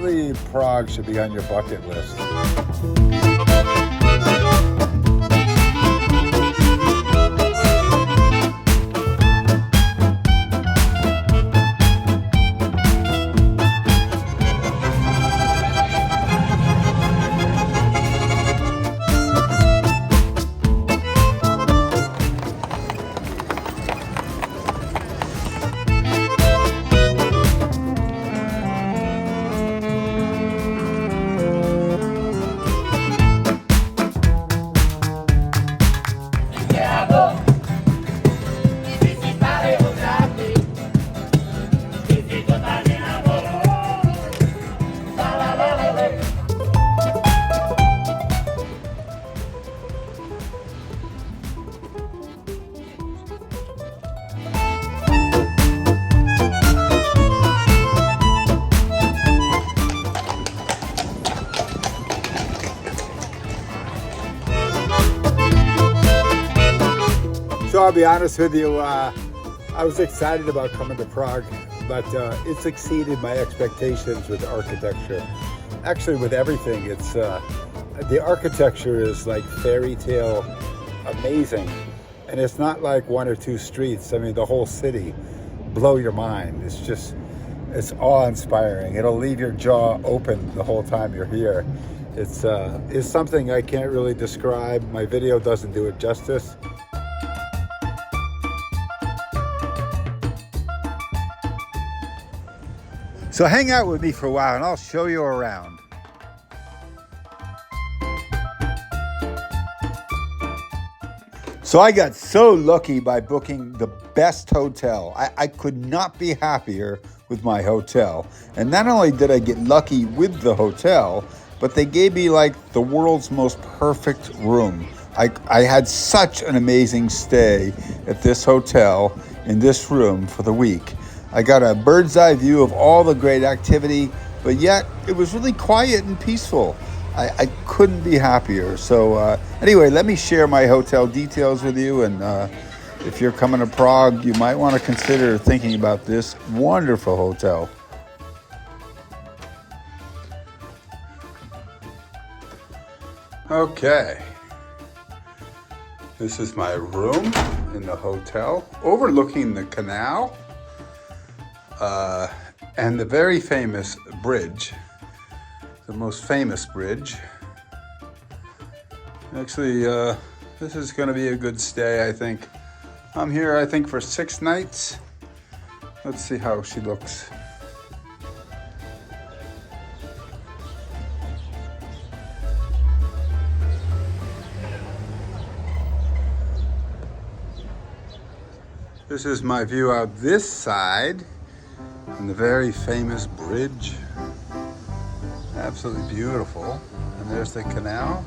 Definitely Prague should be on your bucket list. So I'll be honest with you, I was excited about coming to Prague, but it's exceeded my expectations with architecture. Actually, with everything, it's the architecture is like fairy tale amazing, and it's not like one or two streets. I mean, the whole city blow your mind. It's awe-inspiring. It'll leave your jaw open the whole time you're here. It's something I can't really describe. My video doesn't do it justice. So hang out with me for a while and I'll show you around. So I got so lucky by booking the best hotel. I could not be happier with my hotel. And not only did I get lucky with the hotel, but they gave me like the world's most perfect room. I had such an amazing stay at this hotel in this room for the week. I got a bird's eye view of all the great activity, but yet it was really quiet and peaceful. I couldn't be happier. So anyway, let me share my hotel details with you. And if you're coming to Prague, you might want to consider thinking about this wonderful hotel. Okay. This is my room in the hotel overlooking the canal. And the very famous bridge, the most famous bridge. Actually, this is going to be a good stay, I think. I'm here, I think, for 6 nights. Let's see how she looks. This is my view out this side. And the very famous bridge, absolutely beautiful. And there's the canal.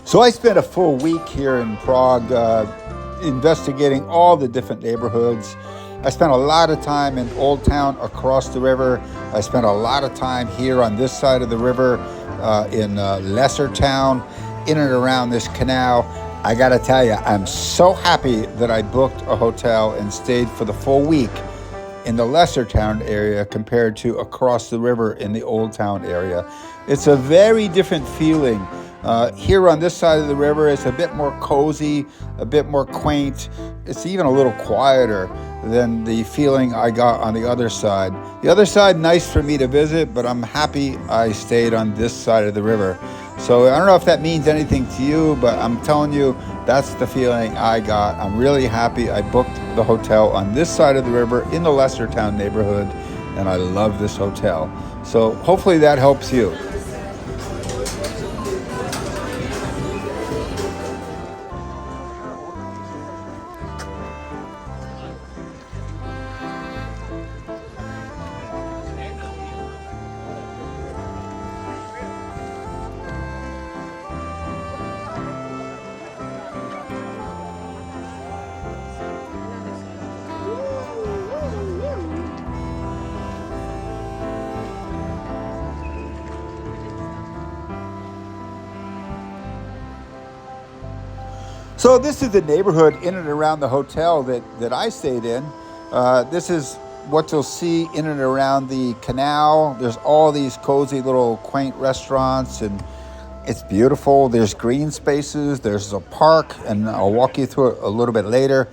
So I spent a full week here in Prague investigating all the different neighborhoods. I spent a lot of time in Old Town across the river. I spent a lot of time here on this side of the river in Lesser Town, in and around this canal. I gotta tell you, I'm so happy that I booked a hotel and stayed for the full week in the Lesser Town area compared to across the river in the Old Town area. It's a very different feeling. Here on this side of the river, it's a bit more cozy, a bit more quaint. It's even a little quieter than the feeling I got on the other side. The other side, nice for me to visit, but I'm happy I stayed on this side of the river. So I don't know if that means anything to you, but I'm telling you, that's the feeling I got. I'm really happy I booked the hotel on this side of the river in the Lesser Town neighborhood, and I love this hotel. So hopefully that helps you. So this is the neighborhood in and around the hotel that I stayed in. This is what you'll see in and around the canal. There's all these cozy little quaint restaurants, and it's beautiful. There's green spaces, there's a park, and I'll walk you through it a little bit later.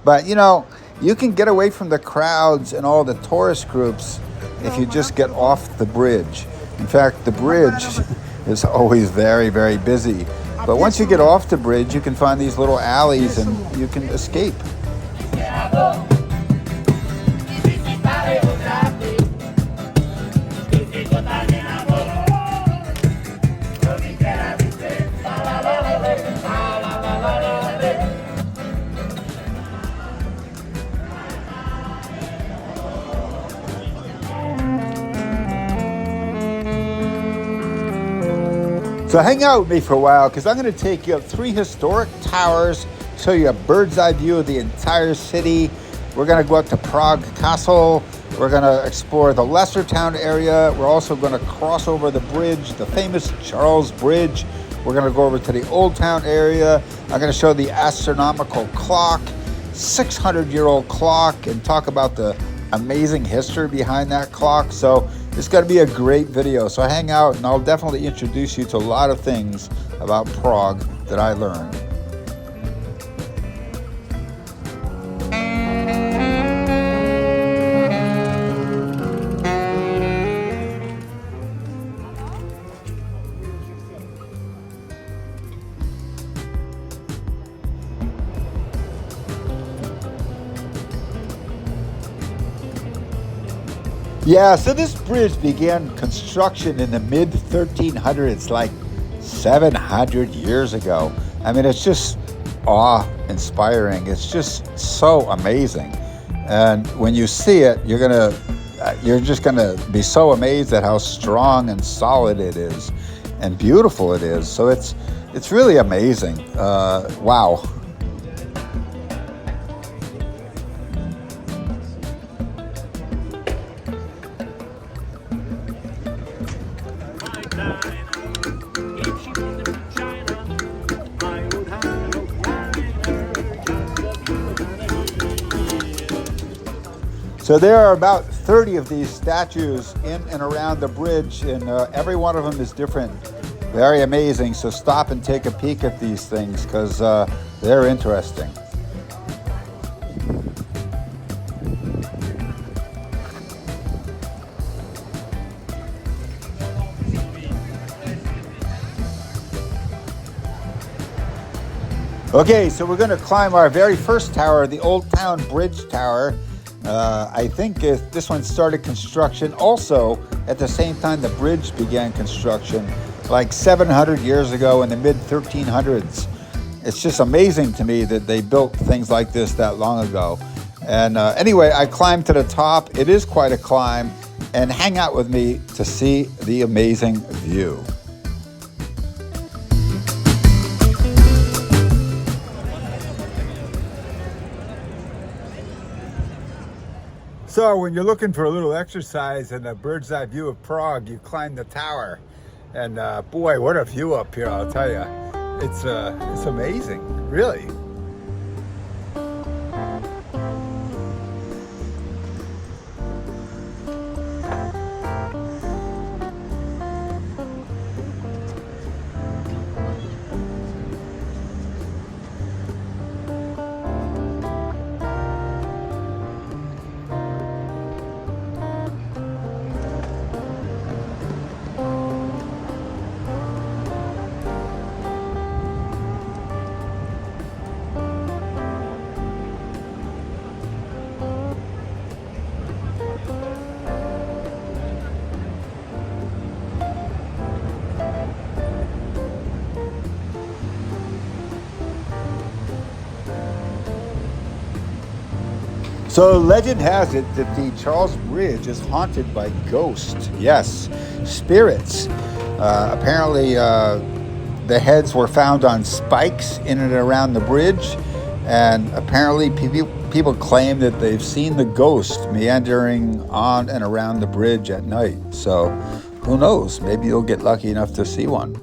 But you know, you can get away from the crowds and all the tourist groups if you just get off the bridge. In fact, the bridge is always very, very busy. But once you get off the bridge, you can find these little alleys and you can escape. So hang out with me for a while because I'm going to take you up 3 historic towers, show you a bird's eye view of the entire city. We're going to go up to Prague Castle. We're going to explore the lesser town area. We're also going to cross over the bridge, the famous Charles Bridge. We're going to go over to the old town area. I'm going to show the astronomical clock, 600-year-old clock, and talk about the amazing history behind that clock. So it's going to be a great video. So hang out and I'll definitely introduce you to a lot of things about Prague that I learned. Yeah, so this bridge began construction in the mid-1300s, like 700 years ago. I mean, it's just awe-inspiring. It's just so amazing. And when you see it, you're just gonna be so amazed at how strong and solid it is and beautiful it is. So it's really amazing. Wow. So there are about 30 of these statues in and around the bridge, and every one of them is different. Very amazing. So stop and take a peek at these things because they're interesting. Okay, so we're going to climb our very first tower, the Old Town Bridge Tower. I think this one started construction also at the same time the bridge began construction, like 700 years ago in the mid-1300s. It's just amazing to me that they built things like this that long ago. And anyway, I climbed to the top. It is quite a climb, and hang out with me to see the amazing view. So when you're looking for a little exercise and a bird's eye view of Prague, you climb the tower. And boy, what a view up here, I'll tell you. It's amazing, really. So legend has it that the Charles Bridge is haunted by ghosts. Yes, spirits. Apparently the heads were found on spikes in and around the bridge, and apparently people claim that they've seen the ghost meandering on and around the bridge at night. So who knows, maybe you'll get lucky enough to see one.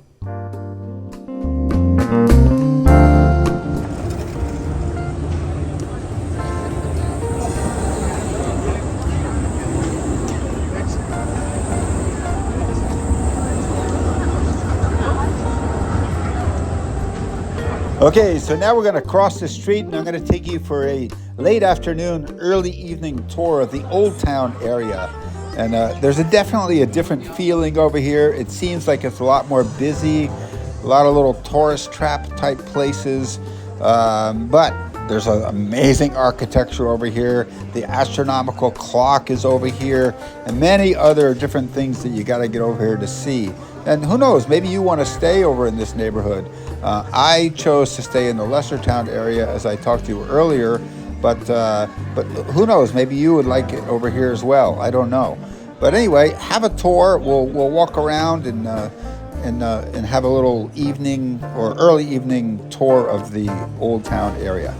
Okay, so now we're going to cross the street and I'm going to take you for a late afternoon, early evening tour of the Old Town area. And there's definitely a different feeling over here. It seems like it's a lot more busy, a lot of little tourist trap type places. But there's an amazing architecture over here. The astronomical clock is over here, and many other different things that you got to get over here to see. And who knows, maybe you want to stay over in this neighborhood. I chose to stay in the Leicester area, as I talked to you earlier, but who knows, maybe you would like it over here as well. I don't know. But anyway, have a tour. We'll walk around and have a little evening or early evening tour of the Old Town area.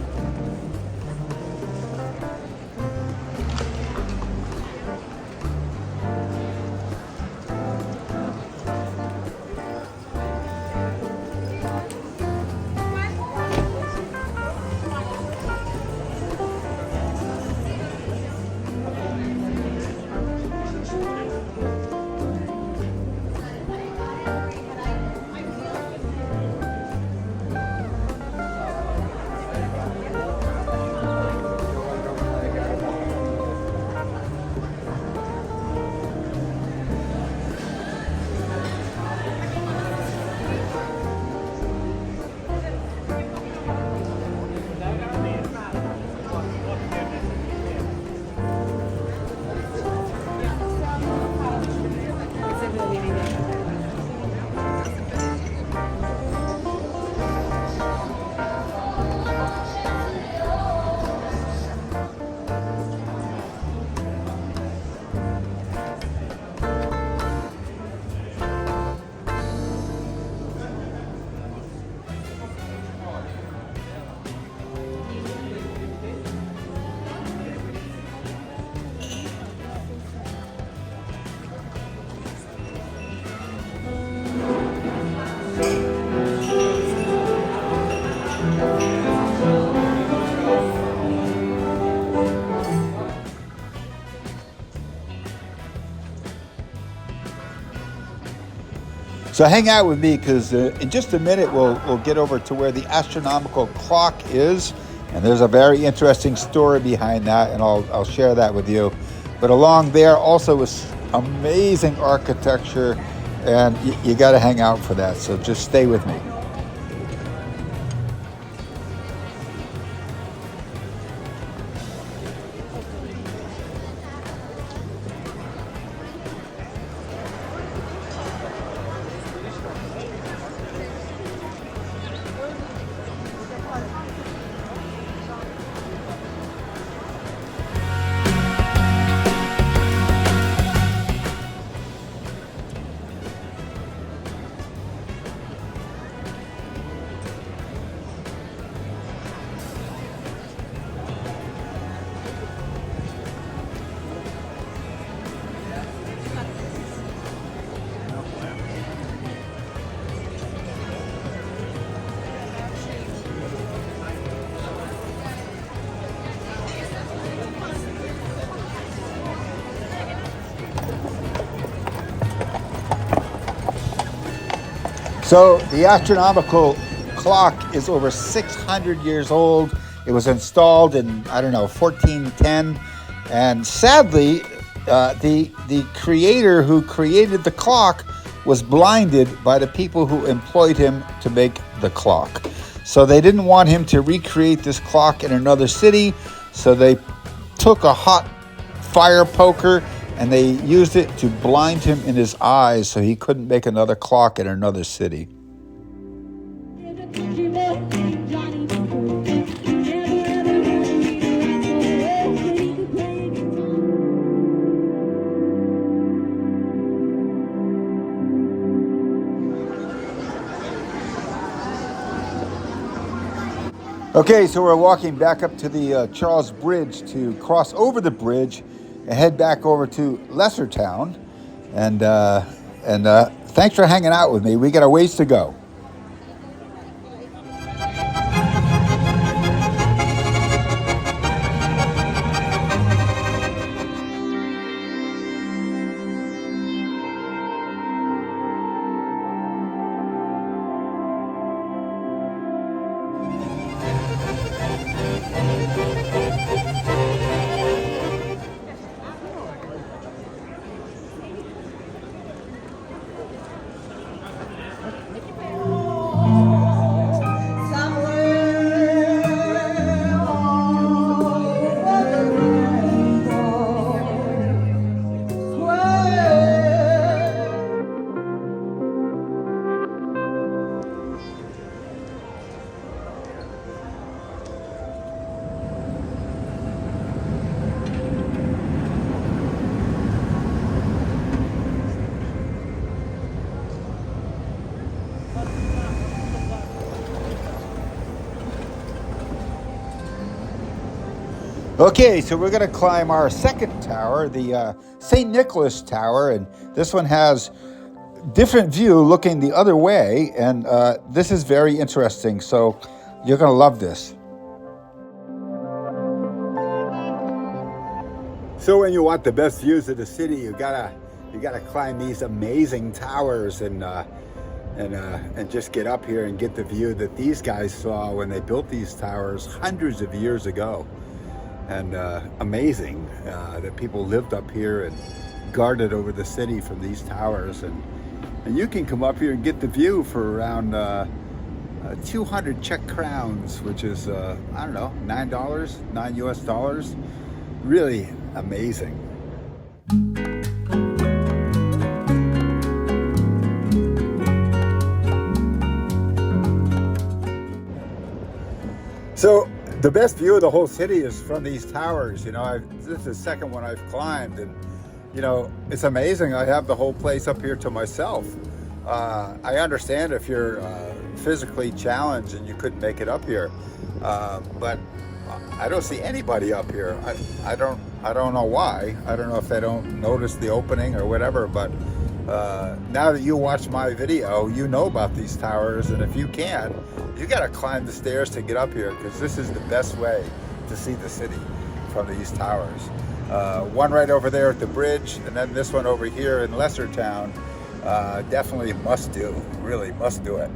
So hang out with me because in just a minute we'll get over to where the astronomical clock is, and there's a very interesting story behind that, and I'll share that with you. But along there also is amazing architecture, and you got to hang out for that. So just stay with me. So the astronomical clock is over 600 years old. It was installed in, 1410. And sadly, the creator who created the clock was blinded by the people who employed him to make the clock. So they didn't want him to recreate this clock in another city. So they took a hot fire poker and they used it to blind him in his eyes so he couldn't make another clock in another city. Okay, so we're walking back up to the Charles Bridge to cross over the bridge and head back over to Leicester. And thanks for hanging out with me. We got a ways to go. Okay, so we're going to climb our second tower, the St. Nicholas Tower, and this one has different view looking the other way, and this is very interesting, so you're going to love this. So when you want the best views of the city, you gotta climb these amazing towers and just get up here and get the view that these guys saw when they built these towers hundreds of years ago. And amazing that people lived up here and guarded over the city from these towers. And you can come up here and get the view for around 200 Czech crowns, which is, I don't know, $9 US. Really amazing. So the best view of the whole city is from these towers. You know, this is the second one I've climbed, and you know, it's amazing. I have the whole place up here to myself. I understand if you're physically challenged and you couldn't make it up here, but I don't see anybody up here. I don't know why. I don't know if they don't notice the opening or whatever, but now that you watch my video, you know about these towers, and if you can, you got to climb the stairs to get up here, because this is the best way to see the city from these towers. One right over there at the bridge, and then this one over here in Leicester-town. Definitely must do, really must do it.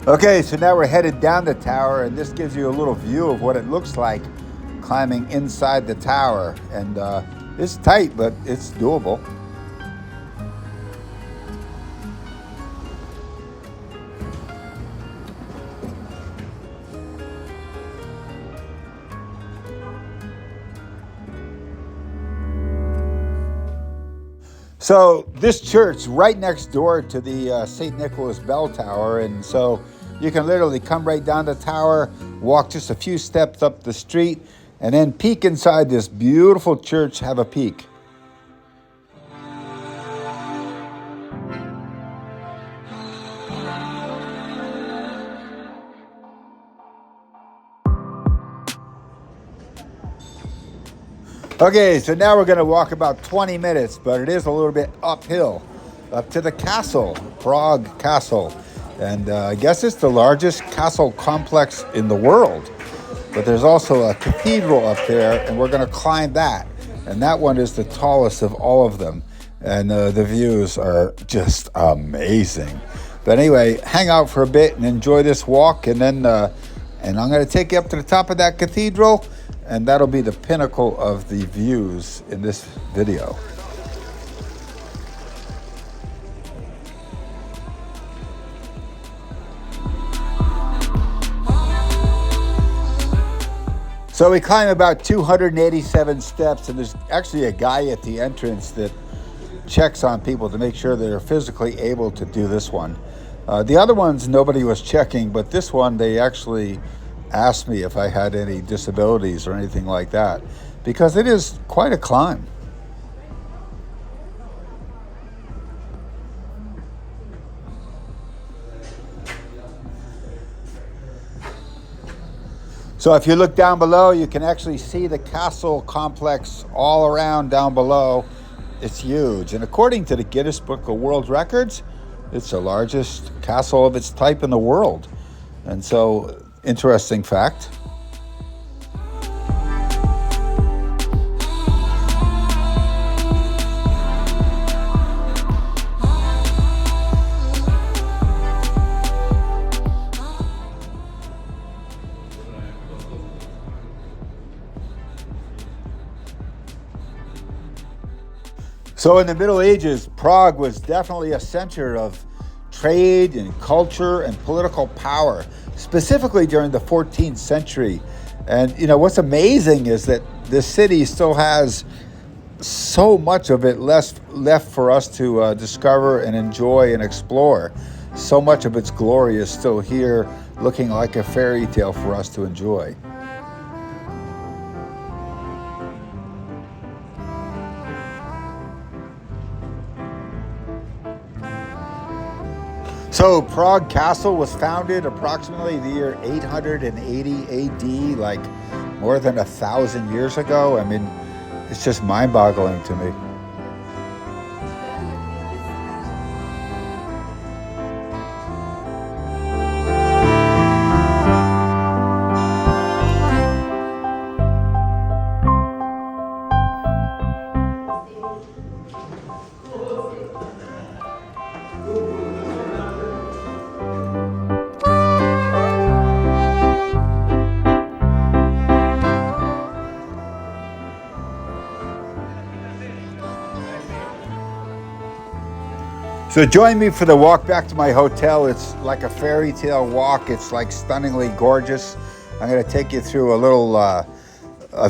Okay, so now we're headed down the tower, and this gives you a little view of what it looks like climbing inside the tower. And it's tight, but it's doable. So this church right next door to the St. Nicholas Bell Tower, and so you can literally come right down the tower, walk just a few steps up the street, and then peek inside this beautiful church, have a peek. Okay, so now we're going to walk about 20 minutes, but it is a little bit uphill, up to the castle, Prague Castle. And I guess it's the largest castle complex in the world. But there's also a cathedral up there, and we're going to climb that. And that one is the tallest of all of them. And the views are just amazing. But anyway, hang out for a bit and enjoy this walk. And then and I'm going to take you up to the top of that cathedral. And that'll be the pinnacle of the views in this video. So we climb about 287 steps, and there's actually a guy at the entrance that checks on people to make sure they're physically able to do this one. The other ones, nobody was checking, but this one, they actually asked me if I had any disabilities or anything like that, because it is quite a climb. So if you look down below, you can actually see the castle complex all around down below. It's huge. And according to the Guinness Book of World Records, it's the largest castle of its type in the world. And so, interesting fact. So in the Middle Ages, Prague was definitely a center of trade and culture and political power, specifically during the 14th century. And what's amazing is that this city still has so much of it left for us to discover and enjoy and explore. So much of its glory is still here, looking like a fairy tale for us to enjoy. So Prague Castle was founded approximately the year 880 AD, like more than 1,000 years ago. I mean, it's just mind-boggling to me. So join me for the walk back to my hotel. It's like a fairy tale walk. It's like stunningly gorgeous. I'm going to take you through a little a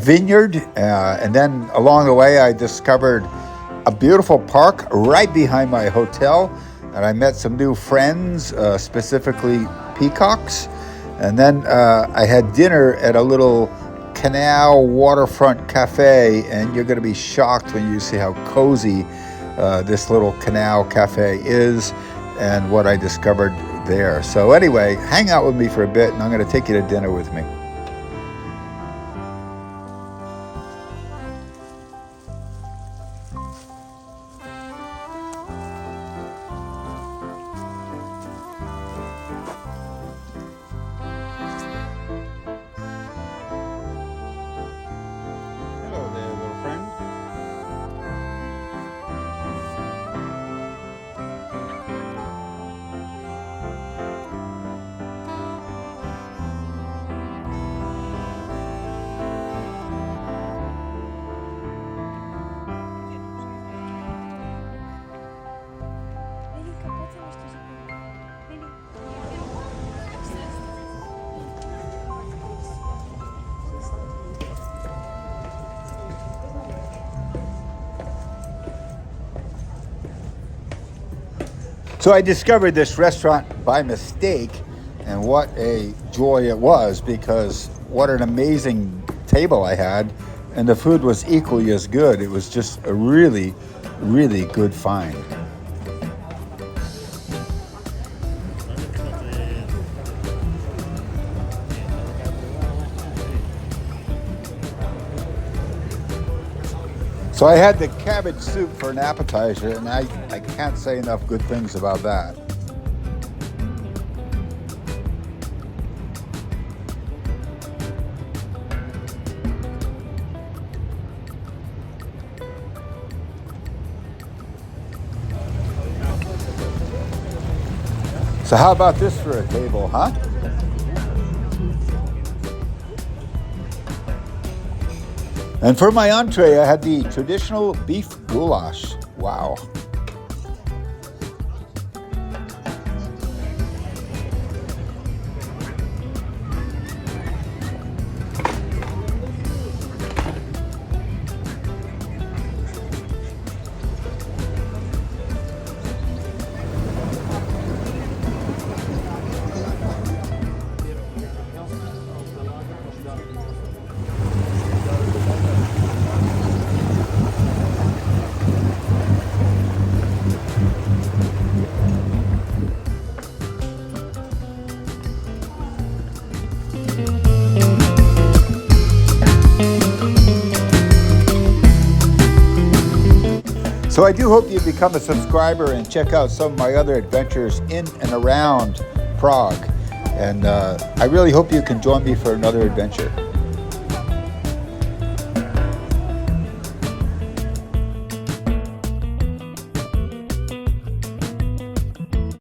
vineyard, and then along the way I discovered a beautiful park right behind my hotel, and I met some new friends, specifically peacocks. And then I had dinner at a little canal waterfront cafe, and you're going to be shocked when you see how cozy this little canal cafe is and what I discovered there. So anyway, hang out with me for a bit, and I'm going to take you to dinner with me. Hello there, little friend. So I discovered this restaurant by mistake, and what a joy it was, because what an amazing table I had, and the food was equally as good. It was just a really, really good find. So I had the cabbage soup for an appetizer, and I can't say enough good things about that. So how about this for a table, huh? And for my entree, I had the traditional beef goulash. Wow. So I do hope you become a subscriber and check out some of my other adventures in and around Prague. And I really hope you can join me for another adventure.